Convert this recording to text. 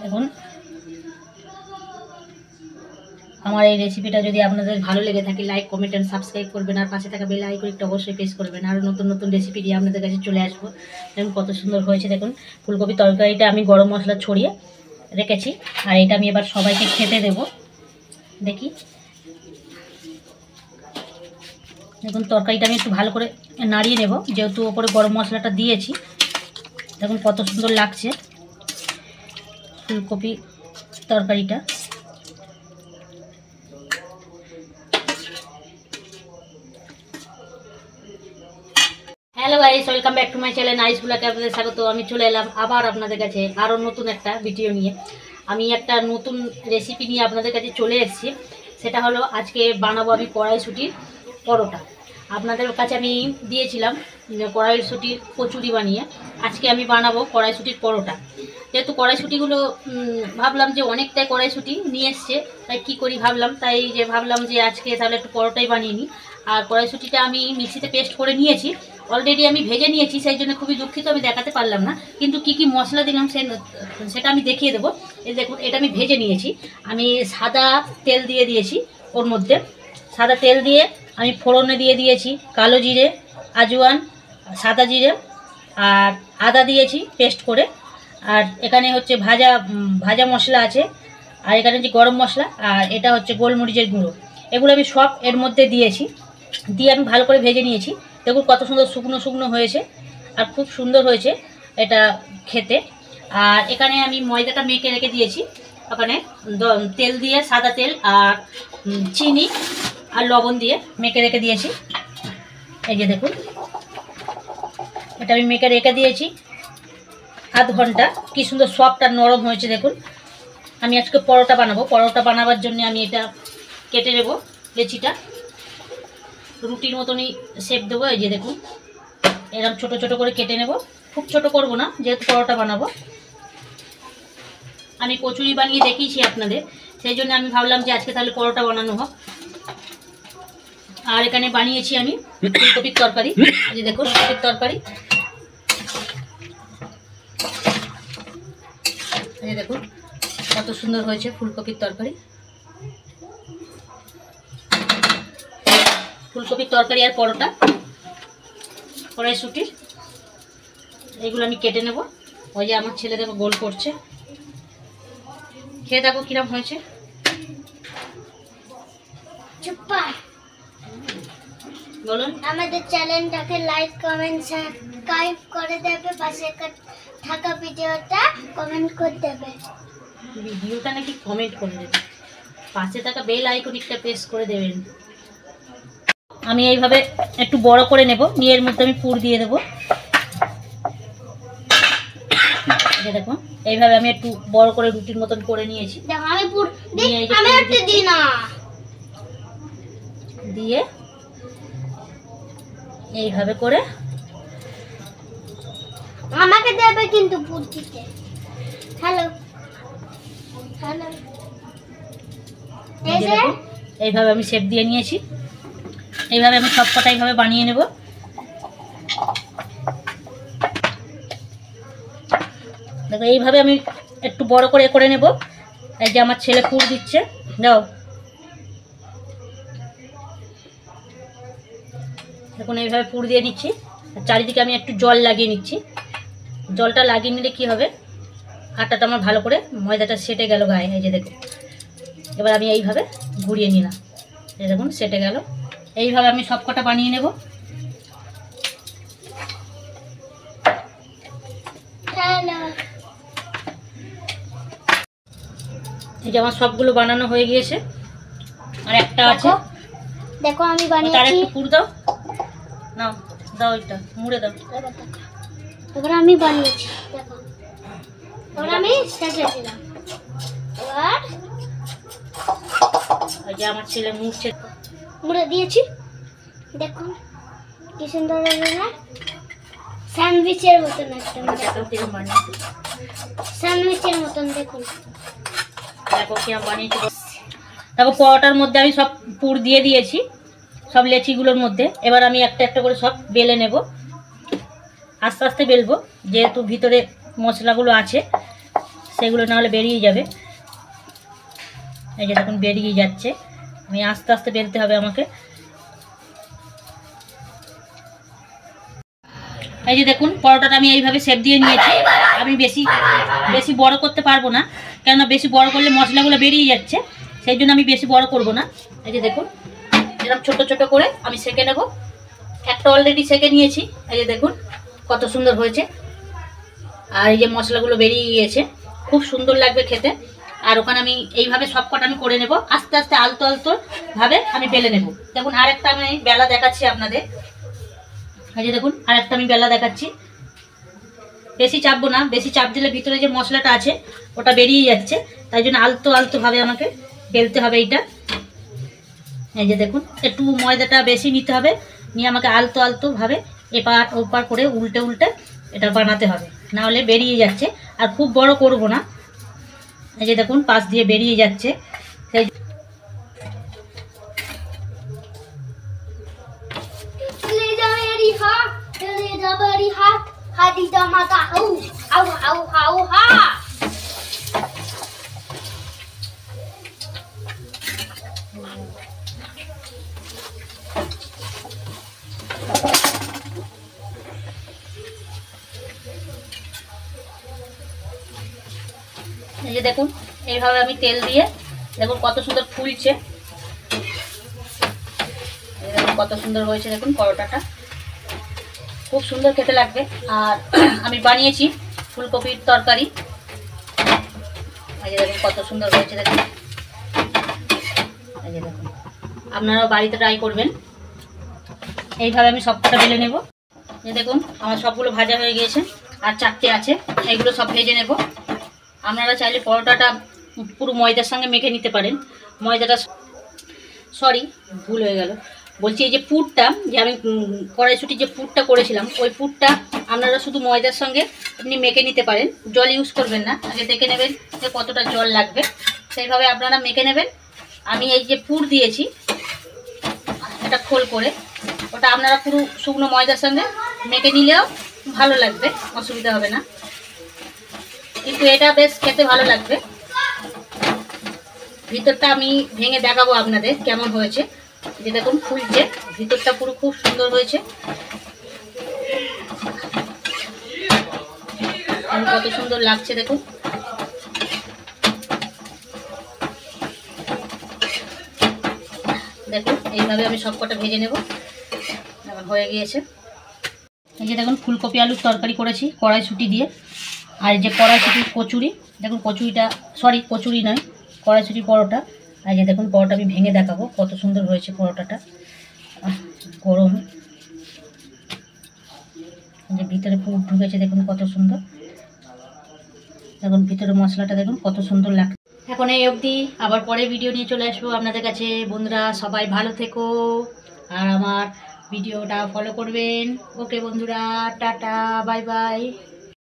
দেখুন আমার এই রেসিপিটা যদি আপনাদের ভালো লেগে থাকে লাইক কমেন্ট এন্ড সাবস্ক্রাইব করবেন, আর পাশে থাকা বেল আইকনটা অবশ্যই প্রেস করবেন। আর নতুন নতুন রেসিপি দিয়ে আপনাদের কাছে চলে আসবো। দেখুন কত সুন্দর হয়েছে। দেখুন ফুলকপি তরকারিটা আমি গরম মশলা ছড়িয়ে রেখেছি, আর এটা আমি এবার সবাইকে খেতে দেব। দেখি, দেখুন তরকারিটা আমি একটু ভালো করে নাড়িয়ে নেব, যেহেতু ওপরে গরম মশলাটা দিয়েছি। দেখুন কত সুন্দর লাগছে ফুলকপি তরকারিটা। Hello guys, welcome back to my channel nice ব্লগে আপনাদের স্বাগত। আমি চলে এলাম আবার আপনাদের কাছে আরও নতুন একটা ভিডিও নিয়ে। আমি একটা নতুন রেসিপি নিয়ে আপনাদের কাছে চলে এসেছি। সেটা হলো আজকে বানাবো আমি কড়াইশুঁটির পরোটা। আপনাদের কাছে আমি দিয়েছিলাম কড়াইশুঁটির কচুরি বানিয়ে, আজকে আমি বানাবো কড়াইশুঁটির পরোটা। যেহেতু কড়াইশুঁটিগুলো ভাবলাম যে অনেকটাই কড়াইশুঁটি নিয়ে এসছে, তাই কী করি ভাবলাম যে আজকে তাহলে একটু পরোটাই বানিয়ে নিই। আর কড়াইশুঁটিটা আমি মিক্সিতে পেস্ট করে নিয়েছি, অলরেডি আমি ভেজে নিয়েছি, সেই জন্য খুবই দুঃখিত আমি দেখাতে পারলাম না। কিন্তু কি কি মশলা দিলাম সেটা আমি দেখিয়ে দেবো। এই দেখুন, এটা আমি ভেজে নিয়েছি। আমি সাদা তেল দিয়ে দিয়েছি, ওর মধ্যে সাদা তেল দিয়ে আমি ফোড়নে দিয়ে দিয়েছি কালো জিরে, আজওয়ান, সাদা জিরে আর আদা দিয়েছি পেস্ট করে। আর এখানে হচ্ছে ভাজা মশলা আছে, আর এখানে হচ্ছে গরম মশলা, আর এটা হচ্ছে গোলমরিচের গুঁড়ো। এগুলো আমি সব এর মধ্যে দিয়েছি, দিয়ে আমি ভালো করে ভেজে নিয়েছি। দেখুন কত সুন্দর শুকনো শুকনো হয়েছে, আর খুব সুন্দর হয়েছে এটা খেতে। আর এখানে আমি ময়দাটা মেখে রেখে দিয়েছি, ওখানে তেল দিয়ে সাদা তেল আর চিনি আর লবণ দিয়ে মেখে রেখে দিয়েছি। এই যে দেখুন, এটা আমি মেখে রেখে দিয়েছি আধ ঘন্টা। কি সুন্দর সফট আর নরম হয়েছে দেখুন। আমি আজকে পরোটা বানাবো। পরোটা বানাবার জন্য আমি এটা কেটে নেব, লেচিটা রুটির মতনই শেপ দেবো। এই যে দেখুন, এরকম ছোট ছোট করে কেটে নেব, খুব ছোট করব না যেহেতু পরোটা বানাবো। আমি কচুরি বানিয়ে দেখিয়েছি আপনাদের, সেই জন্য আমি ভাবলাম যে আজকে তাহলে পরোটা বানানো হোক। আর এখানে বানিয়েছি আমি ফুলকপির তরকারি। এই যে দেখুন ফুলকপির তরকারি, এই যে দেখুন কত সুন্দর হয়েছে ফুলকপির তরকারি। ফুলকপির তরকারি আর পরোটা কড়াইশুঁটির, এগুলো আমি কেটে নেব। ওই যে আমার ছেলে দেখো গোল করছে, খেয়ে দেখো কিরম হয়েছে। বলুন, আমাদের চ্যানেলটাকে লাইক কমেন্ট সাবস্ক্রাইব করে দেবে, পাশে থাকা ভিডিওটা কমেন্ট করে দেবে। ভিডিওটা নাকি কমেন্ট করে দেবে, পাশে থাকা বেল আইকনটা প্রেস করে দেবেন। আমি এইভাবে একটু বড় করে নেব, নিয়ে এর মধ্যে আমি পুর দিয়ে দেবো। দেখুন এইভাবে আমি একটু বড় করে রুটির মতন করে নিয়েছি। দেখো আমি পুর আমি একটু দিই না, দিয়ে এইভাবে করে আমাকে দেবে কিন্তু পুর দিতে। হ্যালো হ্যালো, এই যে এইভাবে আমি শেপ দিয়ে নিয়েছি। এইভাবে আমি সব কটা এইভাবে বানিয়ে নেব। দেখো এইভাবে আমি একটু বড় করে করে নেব। এই যে আমার ছেলে পুর দিচ্ছে, দাও। দেখুন এইভাবে পুর দিয়ে দিচ্ছি, চারিদিকে আমি একটু জল লাগিয়ে নিচ্ছি। জলটা লাগিয়ে নিলে কি হবে, আটাটা আমার ভালো করে ময়দাটা সেটে গেল গায়ে। এই যে দেখুন, এবার আমি এইভাবে ঘুরিয়ে নিলাম, এই দেখুন সেটে গেল। এইভাবে আমি সব কটা বানিয়ে নেব। এই যে আমার সবগুলো বানানো হয়ে গিয়েছে, আর একটা আছে। দেখো আমি তার বানিয়েছি। একটু পুর দাও, নাও দাও, এটা মুড়ে দাও। এবার আমি বানিয়েছি, দেখো এবার আমি শেষে দিলাম। এবার এই যে আমার ছেলে মুড়ছে, মুড়ে দিয়েছি। দেখুন কি সুন্দর লাগে না, স্যান্ডউইচের মতন একটা। স্যান্ডউইচের মতন দেখুন, দেখো কি আমি বানিয়েছি। দেখো পরোটার মধ্যে আমি সব পুর দিয়ে দিয়েছি, সব লেচিগুলোর মধ্যে। এবার আমি একটা একটা করে সব বেলে নেব, আস্তে আস্তে বেলবো, যেহেতু ভিতরে মশলাগুলো আছে সেগুলো নাহলে বেরিয়ে যাবে। এই যে দেখুন বেরিয়ে যাচ্ছে, আমি আস্তে আস্তে বেলতে হবে আমাকে। এই যে দেখুন পরোটাটা আমি এইভাবে শেপ দিয়ে নিয়েছি। আমি বেশি বড় করতে পারবো না, কেননা বেশি বড় করলে মশলাগুলো বেরিয়ে যাচ্ছে, সেই জন্য আমি বেশি বড় করব না। এই যে দেখুন এরকম ছোট ছোট করে আমি সেঁকে নেব। একটা অলরেডি সেঁকে নিয়েছি, এই যে দেখুন কত সুন্দর হয়েছে। আর এই যে মশলাগুলো বেরিয়ে গিয়েছে, খুব সুন্দর লাগবে খেতে। আর ওখানে আমি এইভাবে সব কটা আমি করে নেব, আস্তে আস্তে আলতো আলতো ভাবে আমি বেলে নেব। দেখুন আরেকটা আমি বেলা দেখাচ্ছি আপনাদের। এই যে দেখুন আরেকটা আমি বেলা দেখাচ্ছি। বেশি চাপবো না, বেশি চাপ দিলে ভিতরে যে মশলাটা আছে ওটা বেরিয়ে যাচ্ছে, তাই জন্য আলতো আলতো ভাবে আমাকে বেলতে হবে এইটা। এই যে দেখুন একটু ময়দাটা বেশি নিতে হবে, নিয়ে আমাকে আলতো আলতো ভাবে এপার ওপার করে উল্টে উল্টে এটা বানাতে হবে, না হলে বেরিয়ে যাচ্ছে। আর খুব বড় করব না। এই যে দেখুন পাশ দিয়ে বেরিয়ে যাচ্ছে। সেই এই যে দেখুন এইভাবে আমি তেল দিয়ে দেখুন কত সুন্দর ফুলছে। এই দেখুন কত সুন্দর হয়েছে, দেখুন পরোটাটা খুব সুন্দর খেতে লাগবে। আর আমি বানিয়েছি ফুলকপির তরকারি। এই যে দেখুন কত সুন্দর হয়েছে, দেখুন। এই যে দেখুন আপনারাও বাড়িতে ট্রাই করবেন। এইভাবে আমি সবকটা বেলে নেব। এই দেখুন আমার সবগুলো ভাজা হয়ে গিয়েছে, আর 4টে আছে, এইগুলো সব ভেজে নেব। আপনারা চাইলে পরোটাটা পুরো ময়দার সঙ্গে মেখে নিতে পারেন। ময়দাটা ভুল হয়ে গেল, বলছি এই যে পুরটা যে আমি কড়াইশুঁটির যে পুরটা করেছিলাম, ওই পুরটা আপনারা শুধু ময়দার সঙ্গে আপনি মেখে নিতে পারেন, জল ইউজ করবেন না। আগে দেখে নেবেন যে কতটা জল লাগবে, সেইভাবে আপনারা মেখে নেবেন। আমি এই যে পুর দিয়েছি এটা খোল করে, ওটা আপনারা পুরো শুকনো ময়দার সঙ্গে মেখে নিলেও ভালো লাগবে, অসুবিধা হবে না। কিন্তু এটা বেশ খেতে ভালো লাগবে। ভিতরটা আমি ভেঙে দেখাবো আপনাদের কেমন হয়েছে। যে দেখুন ফুলছে, ভিতরটা পুরো খুব সুন্দর হয়েছে। কত সুন্দর লাগছে দেখুন। দেখুন এইভাবে আমি সবকটা ভেজে নেব। এখন হয়ে গিয়েছে। এই যে দেখুন ফুলকপি আলুর তরকারি করেছি কড়াইশুঁটি দিয়ে। আর এই যে কড়াইশুঁটির কচুরি, দেখুন কচুরিটা কচুরি নয়, কড়াইশুঁটির পরোটা। আর যে দেখুন পরোটা আমি ভেঙে দেখাবো কত সুন্দর হয়েছে পরোটাটা। গরম, যে ভিতরে পুর ঢুকেছে দেখুন কত সুন্দর। দেখুন ভিতরে মশলাটা দেখুন কত সুন্দর লাগছে। এখন এই অবধি, আবার পরে ভিডিও নিয়ে চলে আসবো আপনাদের কাছে। বন্ধুরা সবাই ভালো থেকো, আর আমার ভিডিওটা ফলো করবেন। ওকে বন্ধুরা, টাটা, বাই বাই।